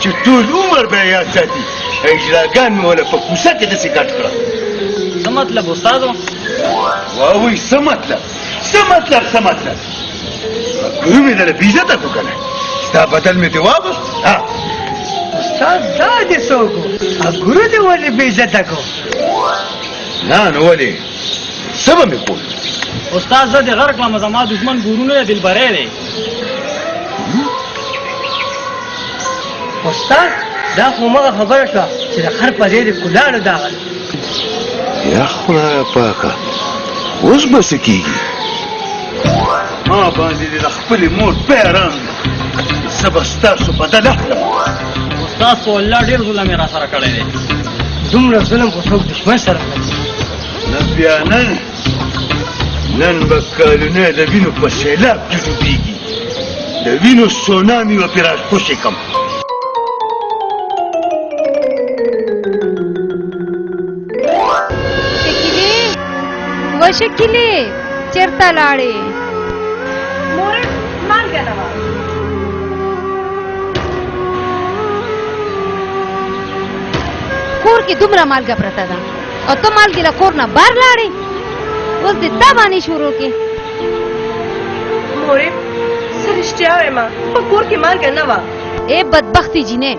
چې ټول عمر به یاد ساتي اجراګان مې ولا په کوڅه کې داسې ګډ کړه. څه مطلب استادو؟ واوی څه مطلب څه مطلب ګورو مې دله بې عزته کړو که نه ستا بدل مې دې واغوست. استاد دا دې څوک و ګورو دې ولې بې عزته کړو؟ نه نو ولې څه به مې کول؟ استاد زه دې غرق کړم زما دښمن ګورونه یې دلبری دی. استاد دا خو مغه خبره شوه چې د خر په ځای د کلاړو داغل. یا خدایه پاکه اوس به څه کېږي؟ ما باندې دې د خپلې مور پیران زه به ستاسو بدل اخلم. استاد په الله ډېر ظلم یې را سره کړی دی. دومره ظلم خو څوک دښمن سره کوي. نه بیا نن به کلونه د وینو په سیلاب کې ډوبېږي. د وینو سونامي به پرې راښکوشې کړم. شکلې چیرته لاړې؟ مورې مالګه نه وه. کور کې دومره مالګه پرته ده او ته مالګې له کور نه بار لاړې. اوس دې تا باندې شروع کې. مورې زه رښتیا وایم په کور کې مالګه نه وه. ای بدبختې جینۍ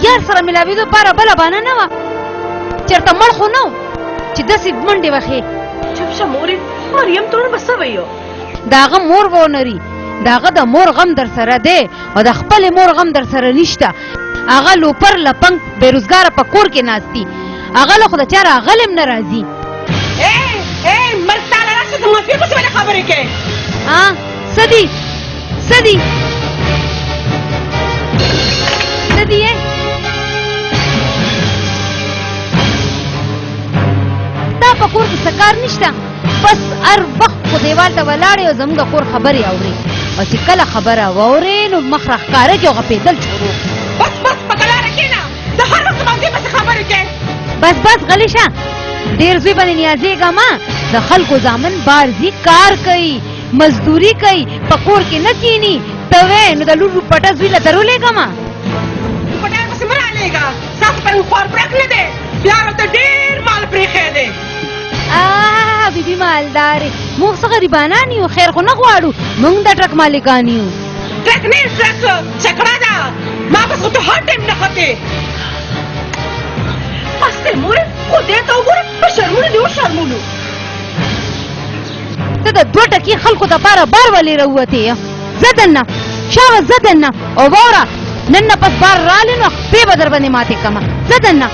یار سره ملاوېدو پاره بله بانه نه وه. چېرته مړ خو نه و چې داسې منډې وښې. چپ شه مورې مریم ته به څه ویو؟ د هغه مور به ونري د هغه د مور غم در سره دی او د خپلې مور غم در سره نشته. هغه لوپر لپنګ بېروزګاره په کور کې ناست دي. هغه له خو د چا راغلی هم نه راځي. مرګ تعالی راسه زما فکر پسې ولې خبرې کوې؟ څه دي څه دي څه دي یې تا په کور کې څه کار نشته؟ بس هر وخت خو دیوال ته ولاړې او زموږ د کور خبرې اورې او چې کله خبره واورې نو مخ راښکاره کړې او غپېدل شروع. بس په کلاره کښېنه د هر وخت باندې پسې خبرې کوې. بس غلی شه. ډېر زوی باندې نیازېږه مه. د خلکو زامن بار ځي کار کوي مزدوري کوي په کور کې نه کښېني. ته وې نو د لور پټه زوی له در ولېږمه. پټیان پسې مه رالېږه ستاسو په خوار برک نه دی. بیا ورته ډېر مال پرېښی دی. بیبي مالدارې موږ څه غریبانان یو خیر خو نه غواړو. موږ د ټرک مالکان یو. ټرک نه ټرک چکړه ده. ما بس خو ته هر ټایم نه خطې. بس دی مورې خدای ته وګوره په شرمونو دې وشرمولو. ته د دوه ټکي خلکو دپاره بار ولې راووتې یې؟ زه دننه شابه زه دننه او واوره نن نه پس بار رالې نو خپې به در باندې ماتې کړمه. زه دننه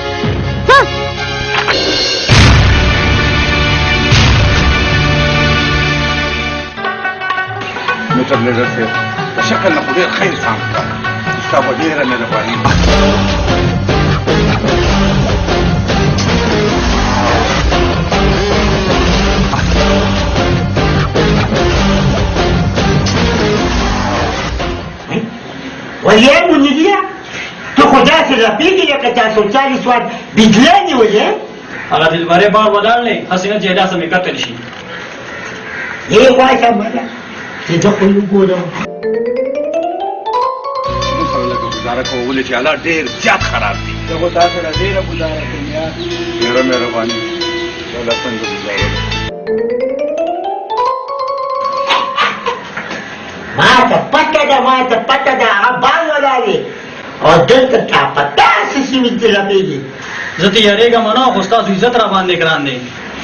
موټر لیډر صاحب په شکل نه خو ډېر ښه انسان ښکاري. ستا به ډېره مهرباني. ولې منیریا ته خو داسې رپېږې لکه تاسو 40 وات بجلی نیولې. هغه دلبری بار ولاړ دی هسې نه چې داسې مې کتل شي. ای وایسه مله چې زه خو یې وګورم. موږ سره لږه ګزاره کوو ولې چې حالات ډېر زیات خراب دي. زه خو تا سره ډېره ګزاره کوم یار. ډېره مهرباني. دا څنګه ګزاره ده؟ ما ته پته ده هغه بال ولاړ دی او دلته تا په داسې سیمې کې رپېږي. زه ته یارېږم نه خو ستاسو عزت را باندې ګران دی.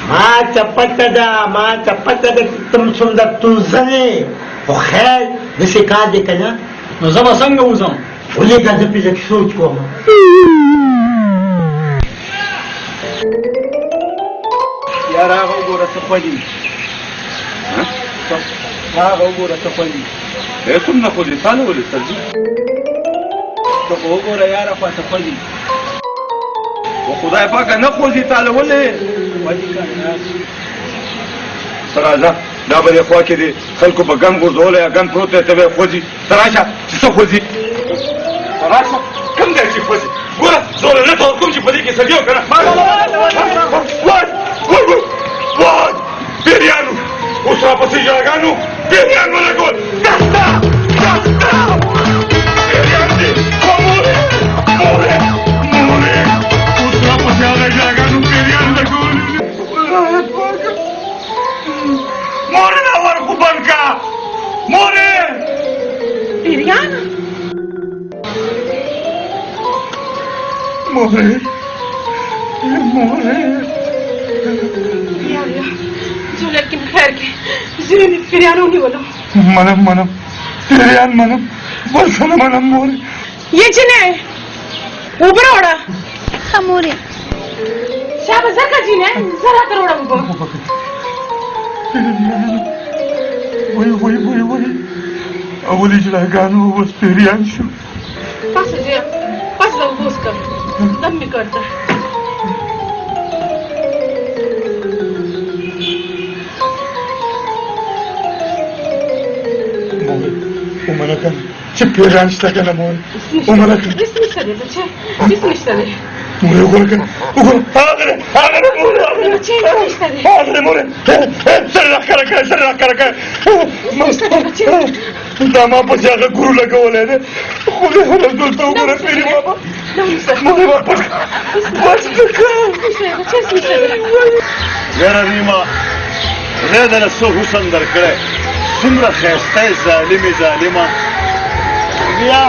ما ته پته ده چې تم څومره توزنې خو خیر داسې کار دی که نه. نو زه به څنګه وځم؟ ولېږه زه پرې لږ سوچ کوم. یار هغه وګوره څه خولي. هغه وګوره څه خولي. کوم نه خولي تا نه ولې سرځي. ته خو وګوره یاره خوا څه خولي. خو خدای پاکه نه خوځي تا له ولې. ته راځه دا بلې خوا کې دي خلکو به ګن غورځولی یا ګن پروت دی ته به یې خوځي. ته راشه چې څه خوځي. ته راشه کوم دی چې خوځي. ګوره زه له نه ته کوم چې په دې کې سړي او که نه. وای پیریانو اوس راپسې ژړګانو پیریان ولګول. پیریان دي خاموش मोरे मोरे या अल्लाह जो लड़की में खैर के जीवन फिरियानो नहीं बोलो मनम मनम फिरियान मनम बरसन मनम मोरे ये जिने ऊपर ओड़ा मोरे शाह बाजार का जिने जरा करोड़ा ऊपर वही अवल इजलागानो बस फिरियान शो पास लोग बोस कर दम में करता وملكا شبكي رانش لكنا مول وملكا بس مشتري بچه بس مشتري مولي وقولك هاغري مولي بچه مشتري هاغري مولي سرح كركا دا ما پس آغا گرو لگا ولی ده خودی خودم دولتا وگره پیری بابا مولي بابا بس بکا یاره ریما ریده لسو حسن در کرده سمره خیسته ظالمه بیا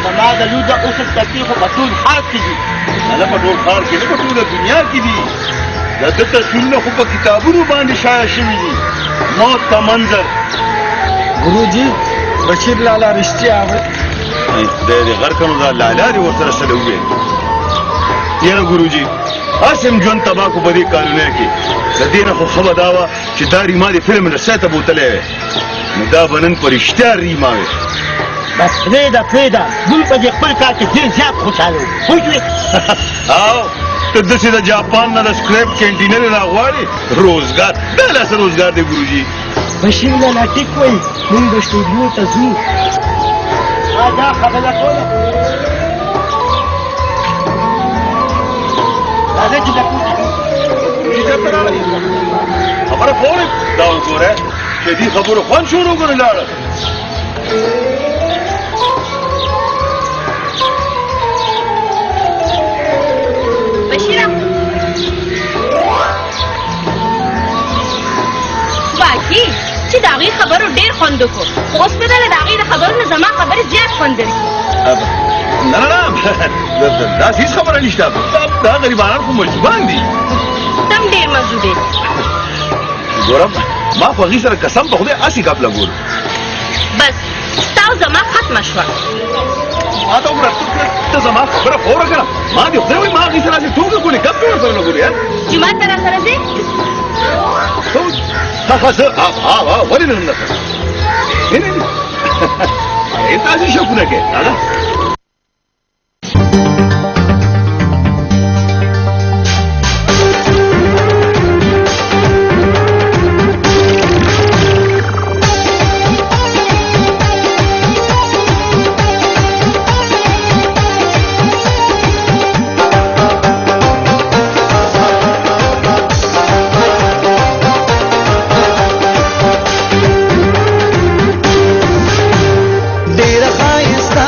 زما د لود اوسه تکلیف په ټول حال کې دي نه په ټول ښار کې نه په ټوله دنیا کې دي د ده تصویرونه خو په کتابونو باندې شایع شوي دي موت کا منظر गुरुजी बशीर लाला रिश्ते आवत خدای دې غر کړو دا لالا دې ورسره سره وویل یاره ګروجي اسم ژوند تبا کو په دې کارونه کې د دې نه خو خبر دا وه چې دا ریما دې فلم نه ساته بوتلی وی نو دا به نن په رښتیا ریما وی بس پرېږده موږ په دې خپل کار کې ډېر زیات خوشحاله وو پوه شوې او ته داسې د جاپان نه د سکریپ کینټینر راغواړې روزګار دا لاسه روزګار دی ګروجي بشیر لالا ټیک وایي موږ د سټوډیو ته ځو دا خبره کوله راځه چې دا خبره پوره دا وګوره چې دې خبرو خوند شروع کړو لاړه بشیره واقعي چې د هغې خبرو ډېر خوند وکړو خو اوس پرې د هغې د خبرو نه زما خبرې زیات خوند درکړي نه دا هیڅ خبره نشته دا غریبانان خو مجبان دي تم ډېر مزو دی ګورم ما خو هغې سره قسم په خدای هسې ګپ لګولو بس ستا او زما ختمه شوه ما ته وګوره ته زما خبره فوره کړه ما دې خدای وایي ما هغې سره هسې ټوکې کولې ګپ مې ورسره لګولې یار جومات ته راسره ځې زه ولې نه هم درسره نه تاسې شوقونه کې دادا ډېر ښایسته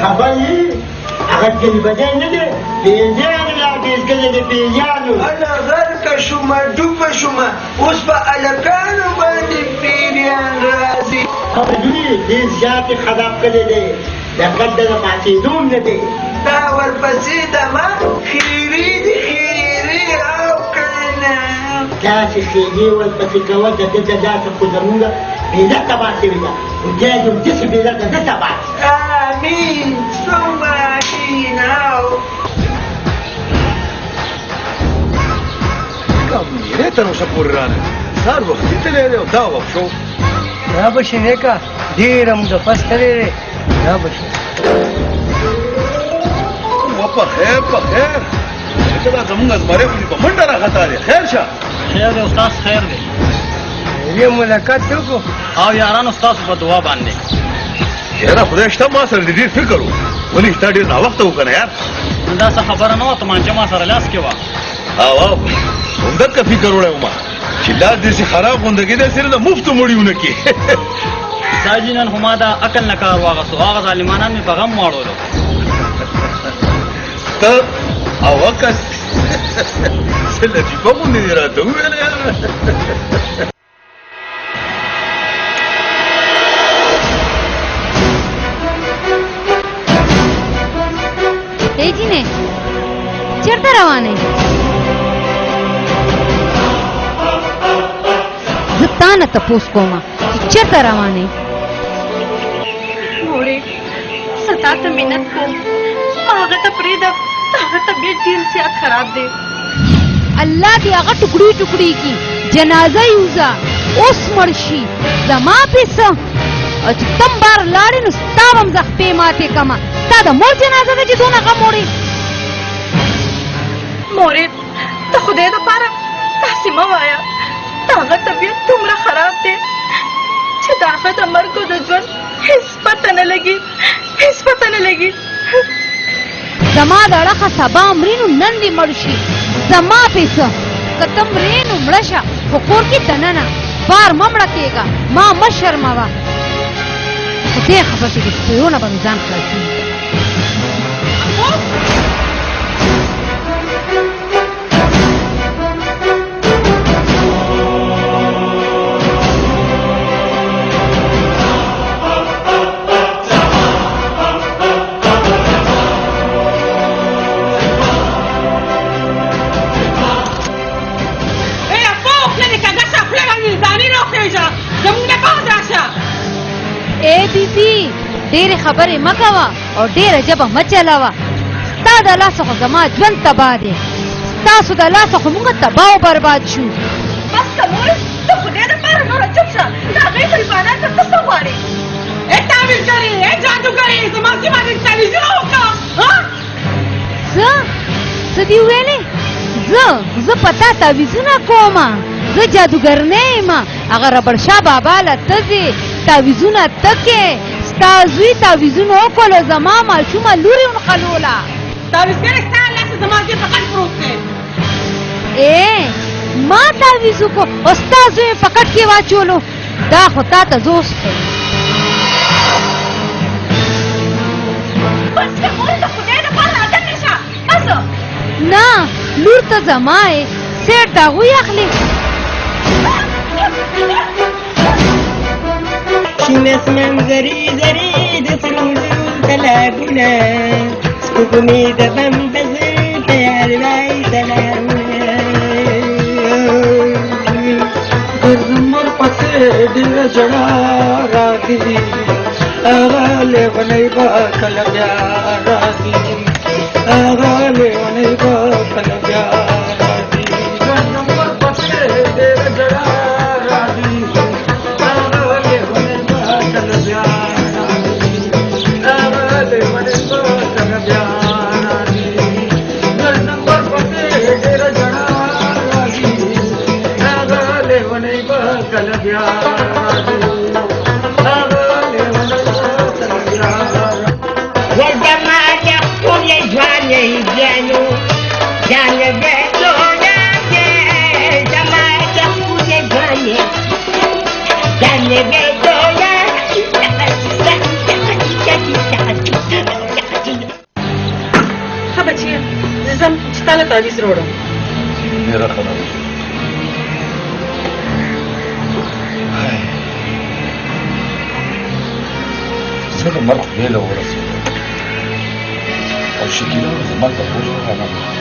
خبر یې هغه کلي بدی نه دی پیریان لا ډېرګلې د پیریانو انا غرقه شومه ډوبه شومه اوس په هلکانو باندې پیریان راځي خبرې ډېر زیاتې خراب کړی دی لقد د پاتېدو نه دی دا ورپسې دمه خیري دي خیري او کنه داسې خیرې ورپسې کوه د ده داسې خو زمونږ بېله تباه شوې ده خو بیا یو داسې بېله ده ده تباه آمین ثم آمین او میرے تر اوسه پورې رانه سهار وختي تللی دی او دا وخت شو دا به شي نیکه ډېر مدفس کړی دی دا به شي په خیر په خیر لکه دا زمونږ زمری خو دې په منډه راخطا دی خیر شه خیر دی استاد خیر دی یې ملاقات وکړو او یارانو ستاسو په دعا باندې یاره خدای شته ما سره دې ډېر فکر و ولې شته ډېر ناوخته و که نه یار دا څه خبره نه وه تمانچه ما سره لاس کې وه او همدک که فکر وړی وم چې لاس دې خراب غوندګي دی صرف د مفتو مړیونه کې دا جي نن خو ما دا عقل نه کار واغستو هغه ظالمانان مې په غم واړولو ته او کس څه لطیفه غوندې دې راته وویل یاره ای جینې چېرته روانې زه تا نه تپوس کومه چې چېرته روانې موړې زه تا ته منت کوم هغه ته پرېږده هغه طبیعت ډېر زیات خراب دی الله دې هغه ټوکړي ټوکړي کی جنازه یوزه اوس مړ شي زما پیسه او چې تم بار لاړې نو ستا به هم زه خپې ماتې کړمه ستا د مور جنازه ده چې دونه غم وړې مورې د خدای دپاره داسې مه وایه د هغه طبیعت دومره خراب دی چې د هغه د مرګ او د ژوند هېڅ پته نه لګي هېڅ پته نه لګي زما د اړخه سبا مري نو نن دې مړ شي زما پیسه که ته مرې نو مړه شه خو کور کې دننه بار مه مړه کېږه ما مه شرموه خو دې خبر چې د سپیونه به مې ځان خلاصېږي ډېرې خبرې مه کوه او ډېره ژبه مه چلوه ستا د لاسه خو زما ژوند تباه دی ستاسو د لاسه خو موږ تباه و برباد شو بس که مورې د خدای دپاره نوره چوپ شه د هغې غریبانان ته ته څه غواړې ای تعویزګرې ای جادوګرې زما سیمه دې تعویزونه وکړه څه دې وویلې زه په تا تعویزونه کومه زه جادوګر نه یم هغه ربړشاه بابا له ته ځې تعویزونه ته کې ستا زوی تعویزونه وکړلو زما ماشومه لورې ونښلوله تعویزګرې ستا لاسه زما دې په کټ پروت دی ما تعویز وکړو او ستا زوی په کټ کې واچولو دا خو تا ته زه اوس بس که مورې د خدای دپاره ادم نه شه بس نه لور ته زما یې سیټ د هغوی اخلي شین اسمان زری زری د سرو زرو کلابونه سپوږمۍ د بم بزر تیار وای سلامونه د زمر پسې ډېره ژړا راغلي هغه لیونی به کله بیا راځي هغه لیونی به کله بیا راځي د زمر پسې ډېره ژړا راغلي هغه لیونی به کله بیا راځي هغه لیونی به کله بیا راځي د زمر پسې ډېره ژړا راغلي هغه لیونی به کله بیا راځي Yeah. تعویز روڑم میرا خبر زه د مرګ خولې له ورسېدم او شکیله زما ته پوه راغله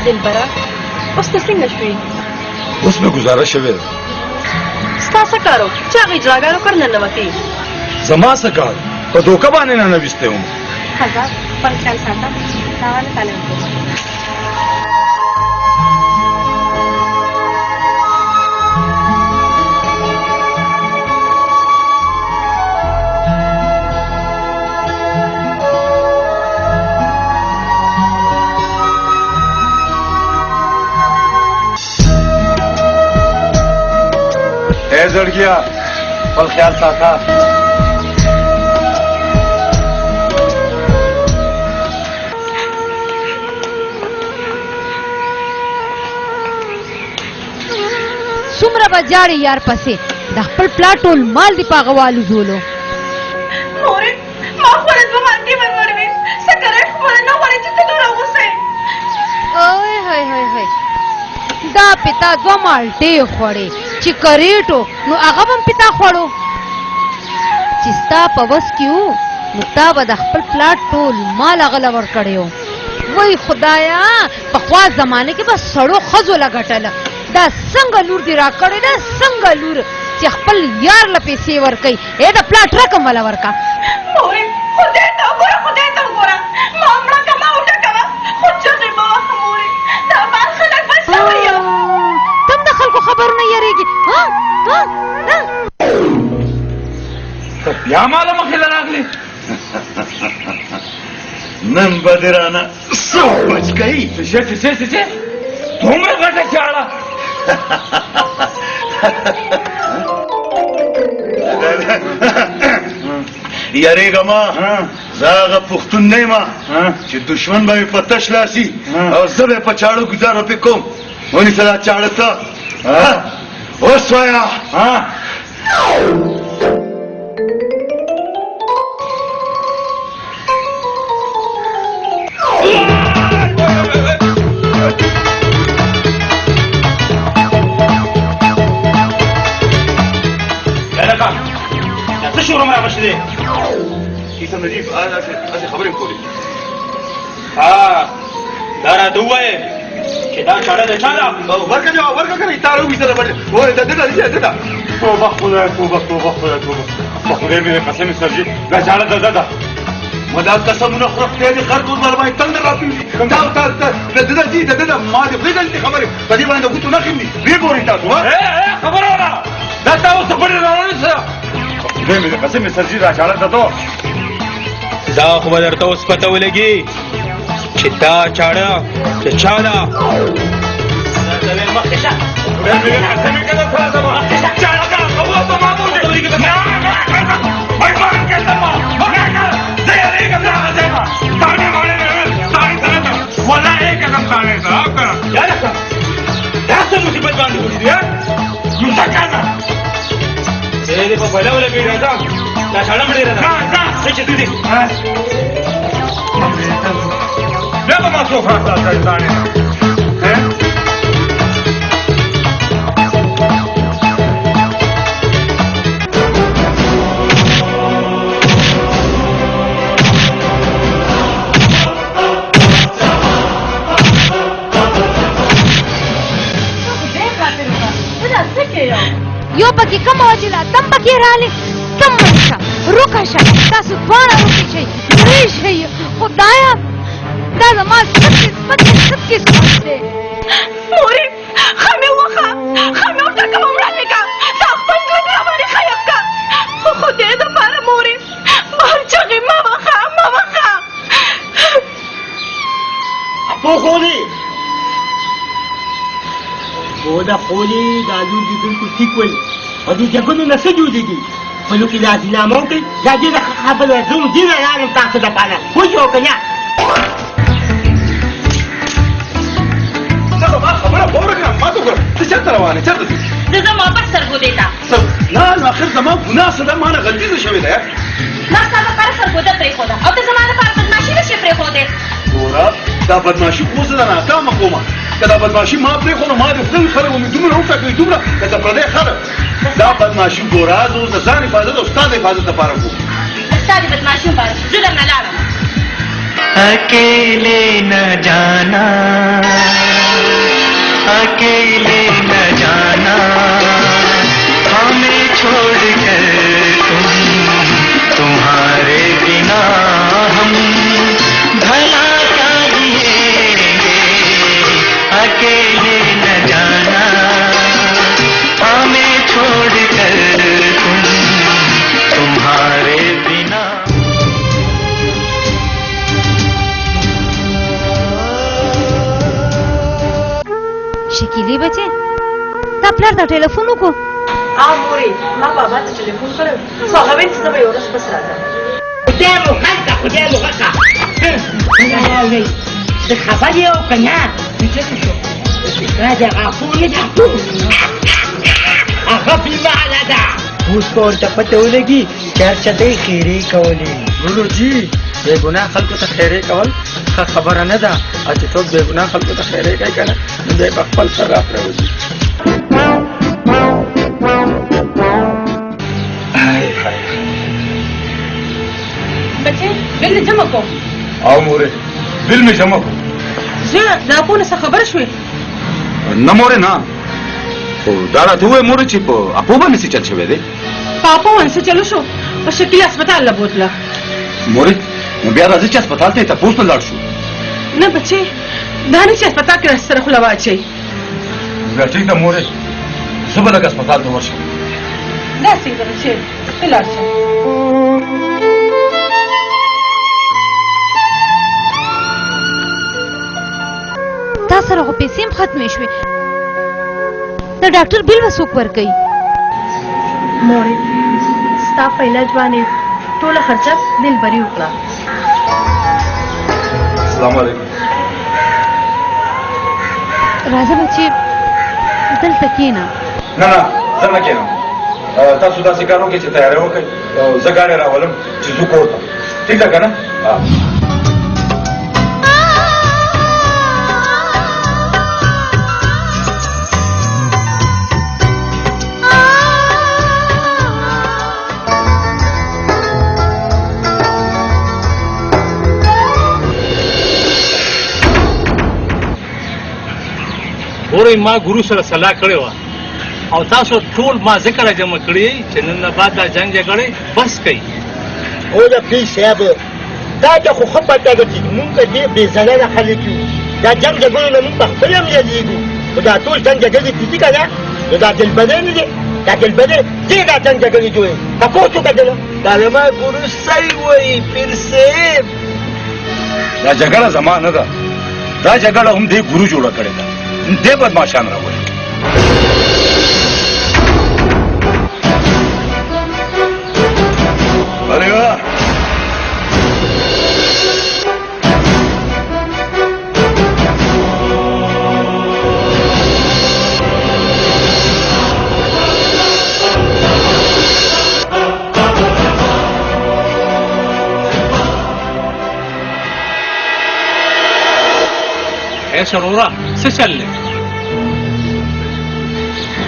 دلبره اوس ته څنګه شوې اوس مې گزاره شوې ده ستا څه کار و چې هغې اجراګانو کړ ننوتې زما څه کار په دوکه باندې ننویستی وم خزاب خپل خیال ساته تاوانه تعالی وکړه اے زړګیا خپل خیال ساته څومره به جاړې یار پسې د خپل پلاټ ټول مال دې په هغه والوزولو مورې ما خپله دوه مالګې ورمروې سګرټ خپله نه غواړې چې ته دومره غوسه یې اوه هی هی هی دا پتا دوه مالټې خوړې چې کریټو نو هغه هم پتا خوړو چې ستا په وس کې وو نو تا به د خپل پلاټ ټول مال هغه له ورکړی و وای خدایا پخوا زمانه کې به سړو ښځو له ګټله دا څنګه لور دې راکړې ده څنګه لور چې خپل یار له پیسې ورکوي ای د پلاټ رقم وله ورکه مورې خدای ته وګوره خدای ته وګوره ما مړه که ما وټکوه خو چغې مه وهه مورې دا بار خلک به څه وایي تم د خلکو خبر نه یریږي ته بیا ماله مخې له راغلې نن به دې رانه څه بچ کوي چې دومره غټه چاړه یارېږه ما زه هغه پښتون نه یم چې دشمن به مې په تش لاسي او زه به په چاړه ګزاره پې کوم ونیسه دا چاړه ته اوس وایه څه شورم راغشتی دی کیسه نجیب هسې خبرې مې کولې دا راته ووایې چې دا چاړه د چا ده ورکه جواب ورکه که نه تا راوویسته وایي د ده ده توبه خدای توبه توبه خدای توبه په خدای مې قسم سرجي دا چاړه د ده ده ما دا قسمونه خورم خدای دې غر ټول مال باندې تندر راپرېږدي د ده ځي د ده ما دې پرېږدم دې خبرې په دې باندې د ګوتو نښې مې ویې ګورئ تاسو خبره وره دا تا اوس ته پټې راونیسه خدای مې د قسم سرجي دا چاړه ده تو دا خو به درته اوس پته ولګي چې دا چاړه د چا ده مخکې شه خدای مې د قسم کې ده خلاصه ما چاړه ده خبره ته ما بوځي مصیبت باندې وړي دي نو څنګه دې په بلا ولا پیډه دا چاړه مړې راځه څه چې دي بیا به ما څو خاصه ځانې یو پکې کومه وه چې دا تم پکې راغلې تم منډ شه روکه شه تاسو دواړه روکې شئ لرې شئ خدایه دا زما سپکې سپک دی مورې ښه مې وخه ښه مې وټکوه مړه مې که تا خپل ژوند راباندې خیب که خو خدای دپاره مورې بهر چغې مه وخه مه وخه پوخولی بودا خولی دا لور دی بالکل ٹھیک ویل او دې جګونو نه څه جوړېږي بلو کې راضینامه وکړئ دا ډېره ښه خبره زه هم ډېره راغلم تاسو دپاره وشو که نه څه ما خبره پوره کړه ما ته وګوره ته چېرته روانې چېرته ځې زه ځم واپس سرګودې ته نه نو اخر زما ګناه څه ده ما نه غلطي څه شوې ده یار ما ستا لپاره سرګوده پرېښوده او ته زما لپاره بدماشي نشې پرېښودې ګوره دا بدماشي خو زه د ناکامه کومه که دا بدماشي ما پرېښو نو ما د خپل خلک به مې دومره وټاکوي دومره که د پردی خلک دا بدماشي ګوره زه اوس د ځان حفاظت او ستا د حفاظت دپاره کوم ستا د بدماشي لپاره زه درنه لاړم अकेले न जाना अकेले न जाना हमें छोड़कर तुम्हारे बिना हम भला क्या जिएंगे अकेले न जाना हमें छोड़कर तुम्हारे बिना شکیلی بچه تا پلار ته ټلیفون وکړو مورې ما بابا ته ټلیفون کړی خو هغه وایي چې زه به یو ورځ پس راځم خدای مو خلکه خدای مو غکه د خبرې او که نه دا د غاښو نه ده هغه بیماره ده اوس به ورته پته ولګي چې هر چا ته یې خیرې کولې ګلوجي بې ګناه خلکو ته خیرې کول ښه خبره نه ده او چې څوک بې ګناه خلکو ته خیرې کوي که نه نو بیا یې په خپل سر راپرېوځي بچې بل دې جمع کړو او مورې بل مې جمع کړو زه د اپو نه څه خبر شوې نه مورې نه خو دا راته ووایه مورې چې په اپو باندې څه چل شوی دی په اپو باندې څه چلو شو په شکیل هسپتال له بوتله مورې نو بیا راځي چې هسپتال ته یې تپوس ته لاړ شو نه بچې دا نه چې هسپتال کې سره خوله واچوي بیا ټیک ده مورې زه به لږ هسپتال ته ورشم داسې ده بچې ته لاړ شه تا سره خو پیسې هم ختمې شوې د ډاکټر بیل به څوک ورکوي مورې ستا په علاج باندې ټوله خرچه دلبري وکړه السلام علیکم راځه بچې دلته کښېنه نه نه زه نه کښېنم تاسو داسې کار وکړئ چې تیاری وکړئ او زه ګاډی راولم چې ځو کور ته ټیک ده که نه ګورئ ما ګورو سره صلاح کړې وه او تاسو ټول ما ځکه را جمع کړي چې نن نه بعد دا جنګ جګړې بس کوي او د پیر صاحب دا ته خو ښه پته ده چې مونږ ډېر بېضرره خلک یو دا جنګ جګړو نه مونږ پخپله هم یادېږو خو دا ټول جنګ جګړې چې دي که نه نو دا دلبرۍ نه دی دا دلبرۍ ځې دا جنګ جګړې جوړوي تپوس وکړه ده نه دا زما ګورو صحیح وایي پیر صاحب دا جګړه زما نه ده دا جګړه هم دې ګورو جوړه کړې ده دې بدماشان راوړي अरे वाह ऐसा रो रहा से चल ले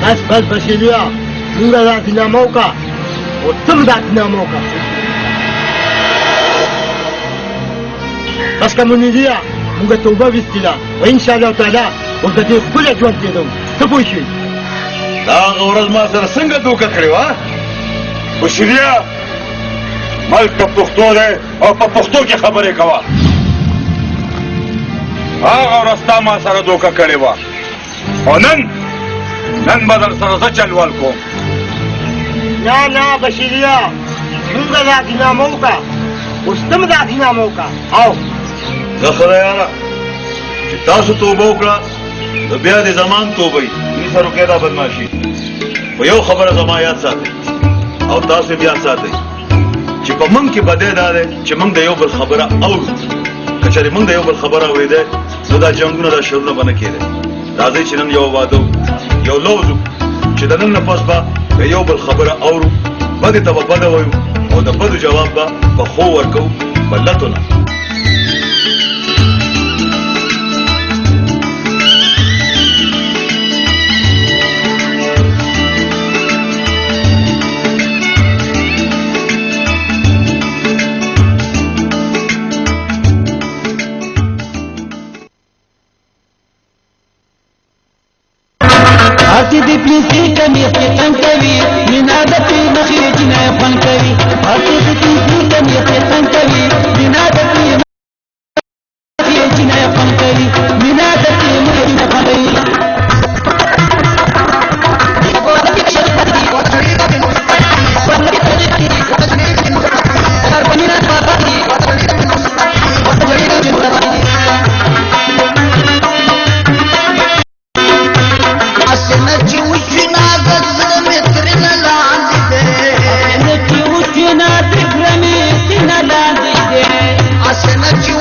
بس بس بشیریا مونږ راځنامه وکړه او ته هم راځنامه وکړه بس که منیریا مونږ توبه ویستله و انشاءالله تعالی ورته ډېر ښکلی ژوند تېروو ته پوه شوې دا هغه ورځ ما سره څنګه دوکه کړې وه بشیریا ملک په پښتو دی او په پښتو کې خبرې کوه هغه ورځ تا ما سره دوکه کړې وه او نن به در سره زه چلول کوم نه نه بشیریا مونږ راځنامه وکړه اوس ته هم راځنامه وکړه او زه ښه ده یاره چې تاسو توبه وکړه نو بیا د زمان توبه نیسه روکې دا بدماشي خو یو خبره زما یاد ساتئ او تاسو بیا ساتئ چې په موږ کې بدی دا دی چې موږ د یو بل خبره اورو که چېرې موږ د یو بل خبره اورېدی نو دا جنګونه دا شرونه به نه کېدی راځئ چې نن یو واده یو لوز چې د نن نه پس به د یو بل خبره اورو بدې ته به بده وایو او د بدو جواب به په ښو ورکوو په لتو نه هاتي دې پلیسي کمی کې تنگ کوي مینا د پی مخې جنې فن کوي هاتي دې پلیسي کمی کې تنگ کوي مینا د پی مخې جنې فن کوي مینا د پی مخې فن کوي Asena